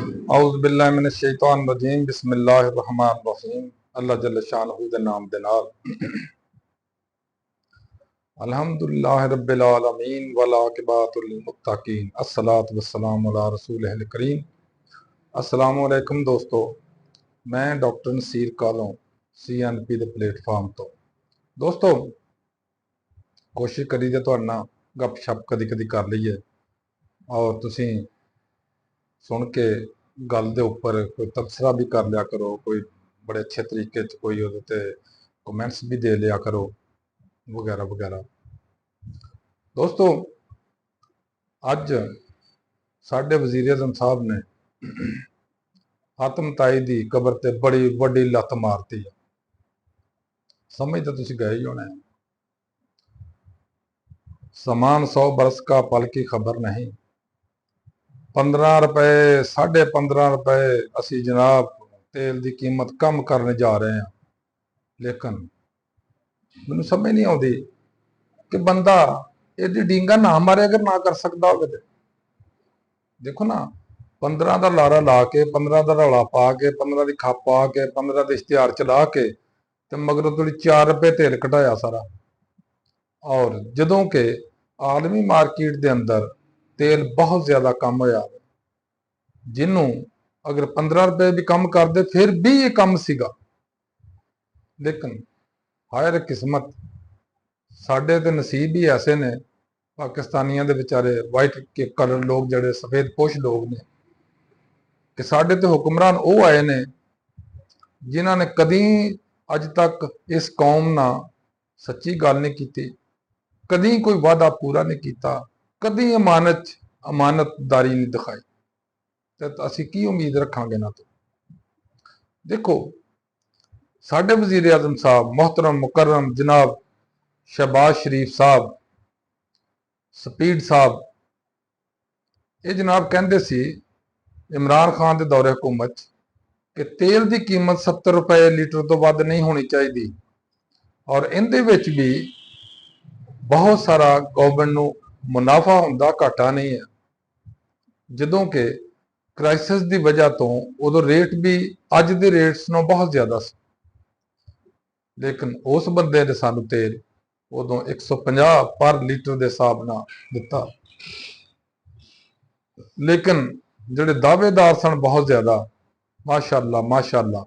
औज़ुबिल्लाहि मिनश्शैतानिर्रजीम बिस्मिल्लाहिर्रहमानिर्रहीम। अल्लाह जल्ल शानहू दे नाम दे नाल अल्हम्दुलिल्लाहि रब्बिल आलमीन वल आक़िबतु लिल मुत्तक़ीन अस्सलातु वस्सलामु अला रसूलिहिल करीम। अस्सलामु अलैकुम दोस्तों, मैं डॉक्टर नसीर कालों CNP ਦੇ ਪਲੇਟਫਾਰਮ ਤੋਂ। ਦੋਸਤੋ, ਕੋਸ਼ਿਸ਼ ਕਰੀ ਜੇ ਤੁਹਾਡੇ ਨਾਲ ਗੱਪਸ਼ਪ ਕਦੀ ਕਦੀ ਕਰ ਲਈਏ ਔਰ ਤੁਸੀਂ सुन के गल दे उपर कोई तबसरा भी कर लिया करो, कोई बड़े अच्छे तरीके कोई उहदे कमेंट्स भी दे लिया करो वगैरह वगैरह। दोस्तों, अज साडे वज़ीर आज़म साहब ने आतमताई दी कबर ते बड़ी वड्डी लत मारती है। समझ तो तुसीं गए ही होने। समान 100 बरस का पल की खबर नहीं, 15 रुपए 15.5 रुपए असी जनाब तेल की कीमत कम करने जा रहे हैं। लेकिन मैनूं समझ नहीं आती कि बंदा एडी डींगा ना मारे अगर ना कर सकता हो। देखो ना, 15 का लारा ला के 15 का रौला पा के 15 की खप पा के 15 के इश्तिहार चला के तो मगरों थोड़ी 4 रुपए तेल घटाया सारा। और जदों के आलमी मार्केट के अंदर तेल बहुत ज्यादा कम होया, जिन्हों अगर 15 रुपए भी कम कर दे फिर भी ये कम सीगा। लेकिन हायर किस्मत, साडे ते नसीब ही ऐसे ने पाकिस्तानियों के बेचारे वाइट के कलर लोग जड़े सफेद पोश लोग ने कि साडे ते हुक्मरान वो आए ने जिन्हों ने कदी अज तक इस कौम ना सच्ची गल नहीं की, कदी कोई वादा पूरा नहीं किया, कदी अमानतदारी नहीं दिखाई। तो असी की उम्मीद रखांगे ना। तो देखो, साडे वज़ीर आज़म साहब मोहतरम मुकर्रम जनाब शहबाज शरीफ साहब स्पीड साहब, ये जनाब कहते सी इमरान खान के दौरे हुकूमत कि तेल की कीमत 70 रुपए लीटर तो वध नहीं होनी चाहिए और इहदे विच भी बहुत सारा गवर्नमेंट नूं मुनाफा हुंदा, घाटा नहीं है। जदों के क्राइसिस की वजह तो उदों रेट भी अज के रेट्स नालों बहुत ज्यादा सी, लेकिन उस बंदे ने सानू तेल उदों 150 पर लीटर के हिसाब नाल दिता। लेकिन जिहड़े दावेदार सन बहुत ज्यादा, माशाअल्लाह माशाअल्लाह,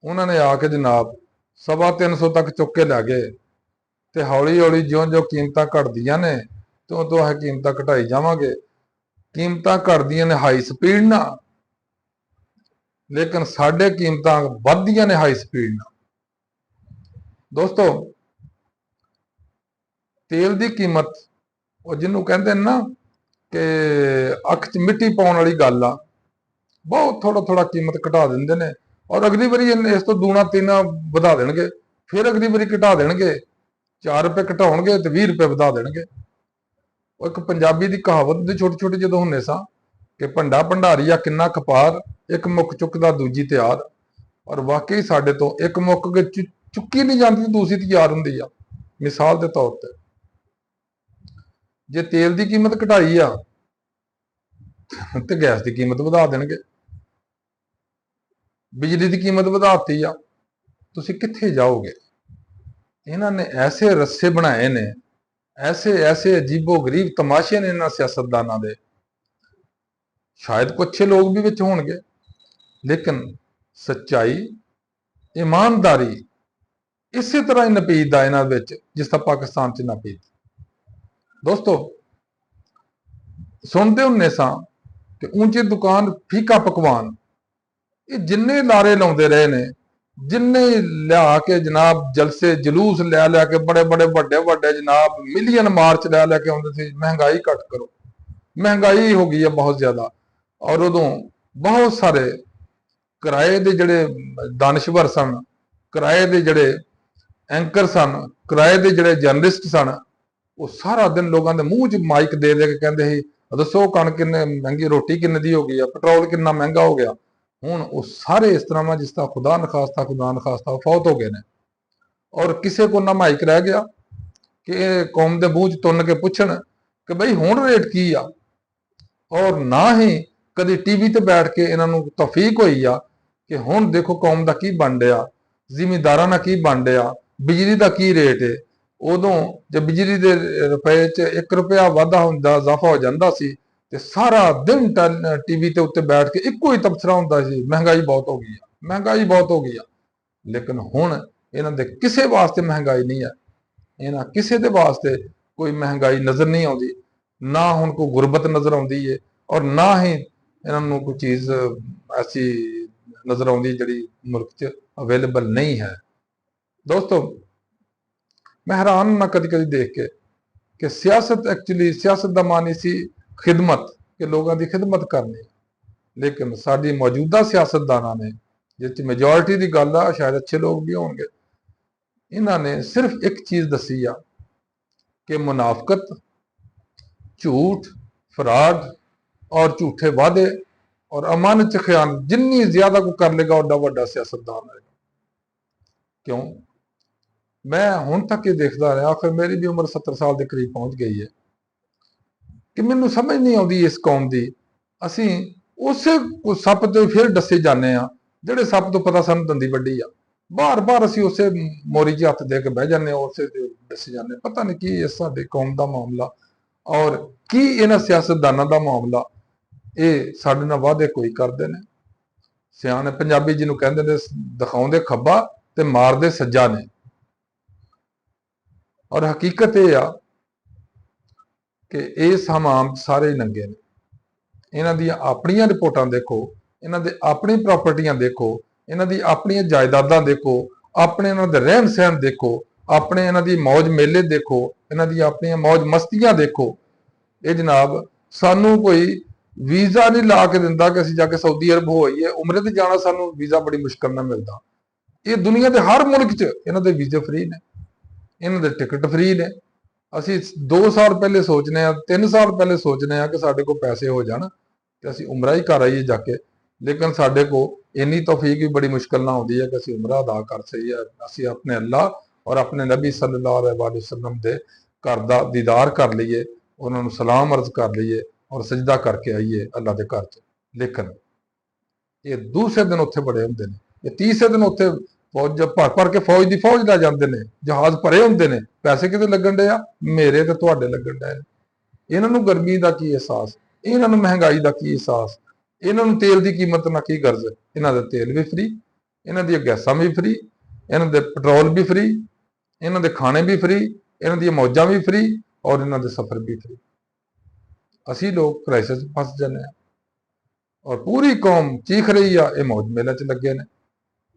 उन्होंने आके जनाब 350 तक चुक के लै गए। तो हौली हौली ज्यों ज्यों कीमत घटदियां ने त्यों त्यों असीं कीमत घटाई जावांगे। कीमत घटदियां ने हाई स्पीड ना, लेकिन साडे कीमत वधदियां ने हाई स्पीड ना। दोस्तों, तेल की कीमत और जिन्हों कहते ना कि अख च मिट्टी पाउण वाली गल आ, बहुत थोड़ा थोड़ा कीमत घटा देंदे ने और अगली बारी इस तो दूना तीना वधा देणगे, फिर अगली बारी घटा देणगे, 4 रुपए घटाउणगे तो 20 रुपए वधा देणगे। एक पंजाबी की कहावत दे छोटे छोटे जो होंगे सा कि भंडा भंडारीआ किन्ना कपार, एक मुक चुकदा दूजी तैयार। और वाकई साडे तो एक मुक के चुकी नहीं जाती, दूसरी तैयार हुंदी आ। मिसाल के तौर पर जे तेल की कीमत घटाई आ तो गैस की कीमत वधा देणगे, बिजली की कीमत वधाती आ, तुसीं कित्थे जाओगे। इन्होंने ऐसे रस्से बनाए ने, ऐसे ऐसे अजीबो गरीब तमाशे ने इन्हां सियासतदानां दे। शायद कुछ अच्छे लोग भी विच होणगे, लेकिन सच्चाई ईमानदारी इस तरह ही नपीद आ इन्हां विच जिस तरह पाकिस्तान च नपीद। दोस्तों, सुनते हुन्ने सां कि ऊंची दुकान फीका पकवान, ये जिन्ने लारे लाउंदे रहे ने, जिन्ने लिया के जनाब जलसे जलूस लै लिया के बड़े बड़े वड्डे वड्डे जनाब मिलियन मार्च लै लिया के आउंदे सी, महंगाई घट करो, महंगाई हो गई है बहुत ज्यादा। और उदों बहुत सारे किराए के जड़े दानश्वर सन, किराए के जड़े एंकर सन, किराए के जड़े जर्नलिस्ट सन, वो सारा दिन लोगों के मूँह च माइक दे दे के कहते ही दसो कणक किन्ने महंगी, रोटी किन्ने दी हो गई है, पेट्रोल किन्ना महंगा हो गया। हुण वो सारे इस तरह में जिस तरह खुदा नखास्ता फौत हो गए ने और किसी को ना माइक रह गया कि कौम के मूँह च तुन के पुछण कि बई हुण रेट की आ। और ना ही ਕਦੀ ਟੀਵੀ ਤੇ ਬੈਠ ਕੇ ਇਹਨਾਂ ਨੂੰ ਤੌਫੀਕ ਹੋਈ ਆ ਕਿ ਹੁਣ ਦੇਖੋ ਕੌਮ ਦਾ ਕੀ ਬਣ ਰਿਹਾ, ਜ਼ਿਮੀਂਦਾਰਾਂ ਦਾ ਕੀ ਬਣ ਰਿਹਾ, ਬਿਜਲੀ ਦਾ ਕੀ ਰੇਟ ਹੈ। ਉਦੋਂ ਜੇ ਬਿਜਲੀ ਦੇ ਰੁਪਏ 'ਚ 1 ਰੁਪਇਆ ਵਾਧਾ ਹੁੰਦਾ, ਇਜ਼ਾਫਾ ਹੋ ਜਾਂਦਾ ਸੀ, ਤੇ ਸਾਰਾ ਦਿਨ ਟੀਵੀ ਤੇ ਉੱਤੇ ਬੈਠ ਕੇ ਇੱਕੋ ਹੀ ਤਬਸਰਾ ਹੁੰਦਾ ਸੀ, ਮਹਿੰਗਾਈ ਬਹੁਤ ਹੋ ਗਈ ਆ, ਮਹਿੰਗਾਈ ਬਹੁਤ ਹੋ ਗਈ ਆ। ਲੇਕਿਨ ਹੁਣ ਇਹਨਾਂ ਦੇ ਕਿਸੇ ਵਾਸਤੇ ਮਹਿੰਗਾਈ ਨਹੀਂ ਹੈ, ਇਹਨਾਂ ਕਿਸੇ ਦੇ ਵਾਸਤੇ ਕੋਈ ਮਹਿੰਗਾਈ ਨਜ਼ਰ ਨਹੀਂ ਆਉਂਦੀ, ਨਾ ਹੁਣ ਕੋਈ ਗੁਰਬਤ ਨਜ਼ਰ ਆਉਂਦੀ ਹੈ, ਔਰ ਨਾ ਹੀ ਇਹਨਾਂ ਨੂੰ ਕੋਈ ਚੀਜ਼ ਐਸੀ ਨਜ਼ਰ ਆਉਂਦੀ ਜਿਹੜੀ ਮੁਲਕ 'ਚ ਅਵੇਲੇਬਲ ਨਹੀਂ ਹੈ। ਦੋਸਤੋ, ਮੈਂ ਹੈਰਾਨ ਨਾ ਕਦੀ ਕਦੀ ਦੇਖ ਕੇ ਕਿ ਸਿਆਸਤ ਦਾ ਮਾਨੀ ਸੀ ਖਿਦਮਤ, ਕਿ ਲੋਕਾਂ ਦੀ ਖਿਦਮਤ ਕਰਨੀ, ਲੇਕਿਨ ਸਾਡੀ ਮੌਜੂਦਾ ਸਿਆਸਤਦਾਨਾਂ ਨੇ, ਜਿਸ 'ਚ ਮੈਜੋਰਿਟੀ ਦੀ ਗੱਲ ਆ, ਸ਼ਾਇਦ ਅੱਛੇ ਲੋਕ ਵੀ ਹੋਣਗੇ, ਇਹਨਾਂ ਨੇ ਸਿਰਫ ਇੱਕ ਚੀਜ਼ ਦੱਸੀ ਆ ਕਿ ਮੁਨਾਫਕਤ, ਝੂਠ, ਫਰਾਡ ਔਰ ਝੂਠੇ ਵਾਅਦੇ ਔਰ ਅਮਾਨਤ 'ਚ ਖਿਆਨਤ, ਜਿੰਨੀ ਜ਼ਿਆਦਾ ਕੋਈ ਕਰ ਲੇਗਾ ਓਡਾ ਵੱਡਾ ਸਿਆਸਤਦਾਨ ਹੈ। ਕਿਉਂ? ਮੈਂ ਹੁਣ ਤੱਕ ਇਹ ਦੇਖਦਾ ਰਿਹਾ, ਆਖਿਰ ਮੇਰੀ ਵੀ ਉਮਰ 70 ਸਾਲ ਦੇ ਕਰੀਬ ਪਹੁੰਚ ਗਈ ਹੈ, ਕਿ ਮੈਨੂੰ ਸਮਝ ਨਹੀਂ ਆਉਂਦੀ ਇਸ ਕੌਮ ਦੀ। ਅਸੀਂ ਉਸੇ ਸੱਪ ਤੇ ਫਿਰ ਡੱਸੇ ਜਾਂਦੇ ਆ ਜਿਹੜੇ ਸੱਪ ਤੋਂ ਪਤਾ ਸਾਨੂੰ ਦੰਦੀ ਵੱਡੀ ਆ, ਬਾਰ-ਬਾਰ ਅਸੀਂ ਉਸੇ ਮੋਰੀ 'ਚ ਹੱਥ ਦੇ ਕੇ ਬਹਿ ਜਾਂਦੇ ਹਾਂ, ਉਸੇ ਤੇ ਡੱਸੇ ਜਾਂਦੇ। ਪਤਾ ਨਹੀਂ ਕੀ ਇਸ ਸਾਡੇ ਕੌਮ ਦਾ ਮਾਮਲਾ, ਔਰ ਕੀ ਇਹਨਾਂ ਸਿਆਸਤਦਾਨਾਂ ਦਾ ਮਾਮਲਾ। ਇਹ ਸਾਡੇ ਨਾਲ ਵਾਅਦੇ ਕੋਈ ਕਰਦੇ ਨੇ, ਸਿਆਣੇ ਪੰਜਾਬੀ ਜਿਹਨੂੰ ਕਹਿੰਦੇ ਨੇ, ਦਿਖਾਉਂਦੇ ਖੱਬਾ ਤੇ ਮਾਰਦੇ ਸੱਜਾ ਨੇ। ਔਰ ਹਕੀਕਤ ਇਹ ਆ ਕਿ ਇਸ ਹਮਾਮ ਸਾਰੇ ਹੀ ਨੰਗੇ ਨੇ। ਇਹਨਾਂ ਦੀਆਂ ਆਪਣੀਆਂ ਰਿਪੋਰਟਾਂ ਦੇਖੋ, ਇਹਨਾਂ ਦੇ ਆਪਣੀ ਪ੍ਰਾਪਰਟੀਆਂ ਦੇਖੋ, ਇਹਨਾਂ ਦੀ ਆਪਣੀਆਂ ਜਾਇਦਾਦਾਂ ਦੇਖੋ, ਆਪਣੇ ਇਹਨਾਂ ਦੇ ਰਹਿਣ ਸਹਿਣ ਦੇਖੋ, ਆਪਣੇ ਇਹਨਾਂ ਦੀ ਮੌਜ ਮੇਲੇ ਦੇਖੋ, ਇਹਨਾਂ ਦੀ ਆਪਣੀਆਂ ਮੌਜ ਮਸਤੀਆਂ ਦੇਖੋ। ਇਹ ਜਨਾਬ ਸਾਨੂੰ ਕੋਈ ਵੀਜ਼ਾ ਨਹੀਂ ਲਾ ਕੇ ਦਿੰਦਾ ਕਿ ਅਸੀਂ ਜਾ ਕੇ ਸਾਊਦੀ ਅਰਬ ਹੋਈਏ, ਉਮਰੇ ਤੇ ਜਾਣਾ ਸਾਨੂੰ ਵੀਜ਼ਾ ਬੜੀ ਮੁਸ਼ਕਲ ਨਾਲ ਮਿਲਦਾ। ਇਹ ਦੁਨੀਆ ਦੇ ਹਰ ਮੁਲਕ 'ਚ ਇਹਨਾਂ ਦੇ ਵੀਜ਼ੇ ਫ੍ਰੀ ਨੇ, ਇਹਨਾਂ ਦੇ ਟਿਕਟ ਫ੍ਰੀ ਨੇ। ਅਸੀਂ 2 ਸਾਲ ਪਹਿਲੇ ਸੋਚਨੇ ਆ, 3 ਸਾਲ ਪਹਿਲੇ ਸੋਚਨੇ ਆ ਕਿ ਸਾਡੇ ਕੋਲ ਪੈਸੇ ਹੋ ਜਾਣ ਤੇ ਅਸੀਂ ਉਮਰਾ ਹੀ ਕਰ ਆਈਏ ਜਾ ਕੇ, ਲੇਕਿਨ ਸਾਡੇ ਕੋਲ ਇੰਨੀ ਤੌਫੀਕ ਵੀ ਬੜੀ ਮੁਸ਼ਕਲ ਨਾਲ ਆਉਂਦੀ ਹੈ ਕਿ ਅਸੀਂ ਉਮਰਾ ਅਦਾ ਕਰ ਸਕੀਏ। ਅਸੀਂ ਆਪਣੇ ਅੱਲਾਹ ਔਰ ਆਪਣੇ ਨਬੀ ਸੱਲੱਲਾਹੁ ਅਲੈਹਿ ਵਸੱਲਮ ਦੇ ਘਰ ਦਾ ਦੀਦਾਰ ਕਰ ਲਈਏ, ਉਹਨਾਂ ਨੂੰ ਸਲਾਮ ਅਰਜ਼ ਕਰ ਲਈਏ ਔਰ ਸਜਦਾ ਕਰਕੇ ਆਈਏ ਅੱਲਾਹ ਦੇ ਘਰ 'ਚ। ਲੇਕਿਨ ਇਹ ਦੂਸਰੇ ਦਿਨ ਉੱਥੇ ਬੜੇ ਹੁੰਦੇ ਨੇ, ਇਹ ਤੀਸਰੇ ਦਿਨ ਉੱਥੇ ਫੌਜ ਭਰ ਕੇ ਫੌਜ ਦੀ ਫੌਜ ਲੈ ਜਾਂਦੇ ਨੇ, ਜਹਾਜ਼ ਭਰੇ ਹੁੰਦੇ ਨੇ। ਪੈਸੇ ਕਿਤੇ ਲੱਗਣ ਡੇ ਆ? ਮੇਰੇ ਤੇ ਤੁਹਾਡੇ ਲੱਗਣ ਡੇ ਨੇ। ਇਹਨਾਂ ਨੂੰ ਗਰਮੀ ਦਾ ਕੀ ਅਹਿਸਾਸ, ਇਹਨਾਂ ਨੂੰ ਮਹਿੰਗਾਈ ਦਾ ਕੀ ਅਹਿਸਾਸ, ਇਹਨਾਂ ਨੂੰ ਤੇਲ ਦੀ ਕੀਮਤ ਨਾਲ ਕੀ ਗਰਜ਼। ਇਹਨਾਂ ਦਾ ਤੇਲ ਵੀ ਫ੍ਰੀ, ਇਹਨਾਂ ਦੀਆਂ ਗੈਸਾਂ ਵੀ ਫ੍ਰੀ, ਇਹਨਾਂ ਦੇ ਪੈਟਰੋਲ ਵੀ ਫ੍ਰੀ, ਇਹਨਾਂ ਦੇ ਖਾਣੇ ਵੀ ਫ੍ਰੀ, ਇਹਨਾਂ ਦੀਆਂ ਮੌਜਾਂ ਵੀ ਫ੍ਰੀ ਔਰ ਇਹਨਾਂ ਦੇ ਸਫ਼ਰ ਵੀ ਫ੍ਰੀ। ਅਸੀਂ ਲੋਕ ਕ੍ਰਾਈਸਿਸ ਫਸ ਜਾਂਦੇ ਆ ਔਰ ਪੂਰੀ ਕੌਮ ਚੀਖ ਰਹੀ ਆ, ਇਹ ਮੌਜ ਮੇਲੇ 'ਚ ਲੱਗੇ ਨੇ।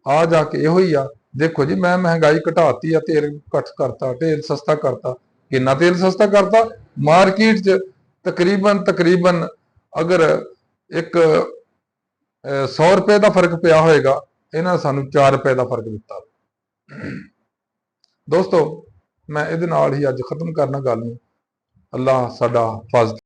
ਆ ਜਾ ਕੇ ਇਹੋ ਹੀ ਆ, ਦੇਖੋ ਜੀ ਮੈਂ ਮਹਿੰਗਾਈ ਘਟਾਤੀ ਆ, ਤੇਲ ਘੱਟ ਕਰਤਾ, ਤੇਲ ਸਸਤਾ ਕਰਤਾ। ਕਿੰਨਾ ਤੇਲ ਸਸਤਾ ਕਰਤਾ? ਮਾਰਕੀਟ 'ਚ ਤਕਰੀਬਨ ਅਗਰ ਇੱਕ 100 ਰੁਪਏ ਦਾ ਫਰਕ ਪਿਆ ਹੋਏਗਾ, ਇਹਨਾਂ ਸਾਨੂੰ 4 ਰੁਪਏ ਦਾ ਫਰਕ ਦਿੱਤਾ। ਦੋਸਤੋ, ਮੈਂ ਇਹਦੇ ਨਾਲ ਹੀ ਅੱਜ ਖਤਮ ਕਰਨਾ ਗੱਲ ਨੂੰ। ਅੱਲਾਹ ਸਾਡਾ ਹਿਫਾਜ਼ਤ